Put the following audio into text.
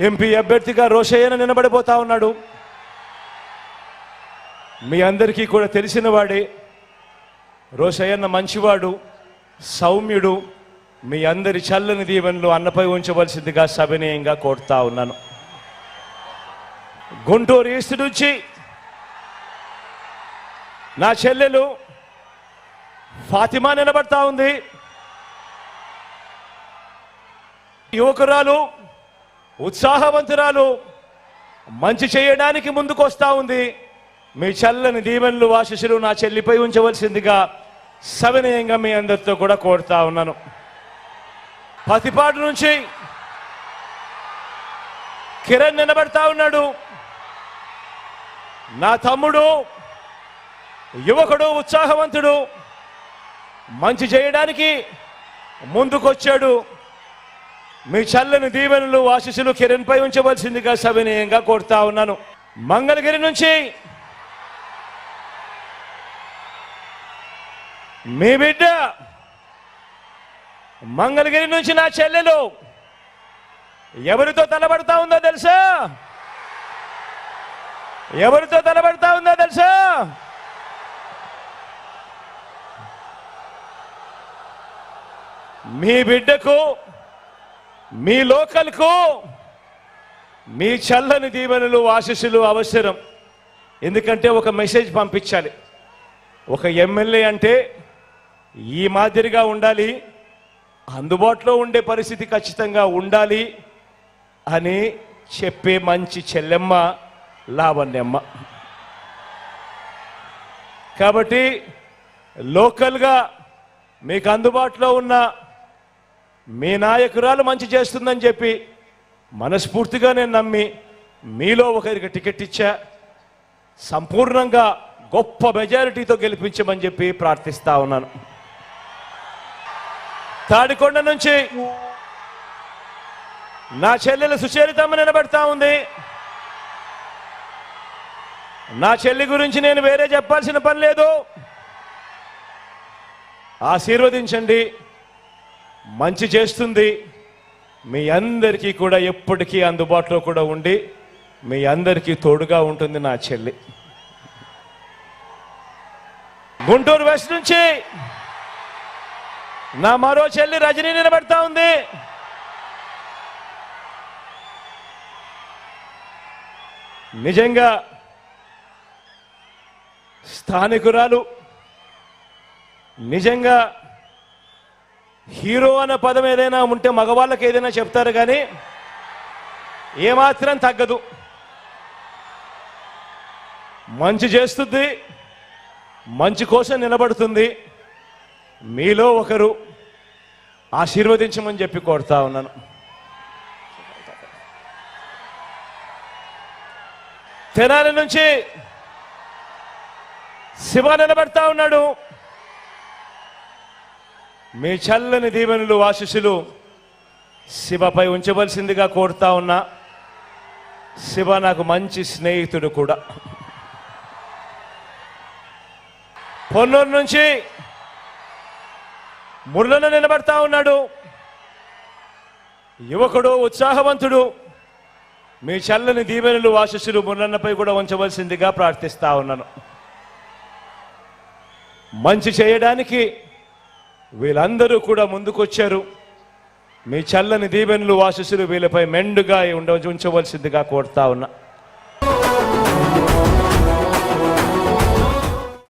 MP అభ్యర్థిగా రోషయ్యన నిలబడిపోతా ఉన్నాడు. మీ అందరికీ కూడా తెలిసిన వాడే. రోషయ్యన్న మంచివాడు, సౌమ్యుడు. మీ అందరి చల్లని దీవెనలు అన్నపై ఉంచవలసిందిగా సవినయంగా కోరుతా ఉన్నాను. గుంటూరు ఈస్ట్ నుంచి నా చెల్లెలు ఫాతిమా నిలబడతా ఉంది. యువకురాలు, ఉత్సాహవంతురాలు, మంచి చేయడానికి ముందుకు వస్తూ ఉంది. మీ చల్లని దీవెనలు ఆశీస్సులు నా చెల్లిపై ఉంచవలసిందిగా సవినయంగా మీ అందరితో కూడా కోరుతా ఉన్నాను. పతిపాడు నుంచి కిరణ్ నిలబడతా ఉన్నాడు. నా తమ్ముడు, యువకుడు, ఉత్సాహవంతుడు, మంచి చేయడానికి ముందుకొచ్చాడు. మీ చల్లని దీవెనలు ఆశీస్సులు కిరణ్ పై ఉంచవలసిందిగా సవినయంగా కోరుతా ఉన్నాను. మంగళగిరి నుంచి మీ బిడ్డ, మంగళగిరి నుంచి నా చెల్లెలు ఎవరితో తలబడతా ఉందో తెలుసా? ఎవరితో తలబడతా ఉందో తెలుసా? మీ బిడ్డకు, మీ లోకల్కు మీ చల్లని దీవెనలు ఆశీస్సులు అవసరం. ఎందుకంటే ఒక మెసేజ్ పంపించాలి. ఒక ఎమ్మెల్యే అంటే ఈ మాదిరిగా ఉండాలి, అందుబాటులో ఉండే పరిస్థితి ఖచ్చితంగా ఉండాలి అని చెప్పే మంచి చెల్లెమ్మ లావణ్యమ్మ. కాబట్టి లోకల్గా మీకు అందుబాటులో ఉన్న మీ నాయకురాలు మంచి చేస్తుందని చెప్పి మనస్ఫూర్తిగా నేను నమ్మి మీలో ఒకరికి టికెట్ ఇచ్చా. సంపూర్ణంగా గొప్ప మెజారిటీతో గెలిపించమని చెప్పి ప్రార్థిస్తా ఉన్నాను. తాడికొండ నుంచి నా చెల్లెలు సుచరితమ్మ నిలబడతా ఉంది. నా చెల్లి గురించి నేను వేరే చెప్పాల్సిన పని లేదు. ఆశీర్వదించండి, మంచి చేస్తుంది. మీ అందరికీ కూడా ఎప్పటికీ అందుబాటులో కూడా ఉండి మీ అందరికీ తోడుగా ఉంటుంది నా చెల్లి. గుంటూరు వెస్ట్ నుంచి నా మరో చెల్లి రజనీ నిలబడతా ఉంది. నిజంగా స్థానికురాలు, నిజంగా హీరో అన్న పదం ఏదైనా ఉంటే మగవాళ్ళకి ఏదైనా చెప్తారు కానీ ఏమాత్రం తగ్గదు. మంచి చేస్తుంది, మంచి కోసం నిలబడుతుంది. మీలో ఒకరు ఆశీర్వదించమని చెప్పి కోరుతా ఉన్నాను. తెనాలి నుంచి శివ నిలబడతా ఉన్నాడు. మీ చల్లని దీవెనలు ఆశీస్సులు శివపై ఉంచవలసిందిగా కోరుతా ఉన్నా. శివ నాకు మంచి స్నేహితుడు కూడా. పొన్నూరు నుంచి మురళన నిలబడతా ఉన్నాడు. యువకుడు, ఉత్సాహవంతుడు. మీ చల్లని దీవెనలు ఆశీస్సులు మురళన్నపై కూడా ఉంచవలసిందిగా ప్రార్థిస్తా ఉన్నాను. మంచి చేయడానికి వీళ్ళందరూ కూడా ముందుకొచ్చారు. మీ చల్లని దీవెనలు ఆశీస్సులు వీళ్ళపై మెండుగా ఉంచవలసిందిగా కోరుతా ఉన్నా.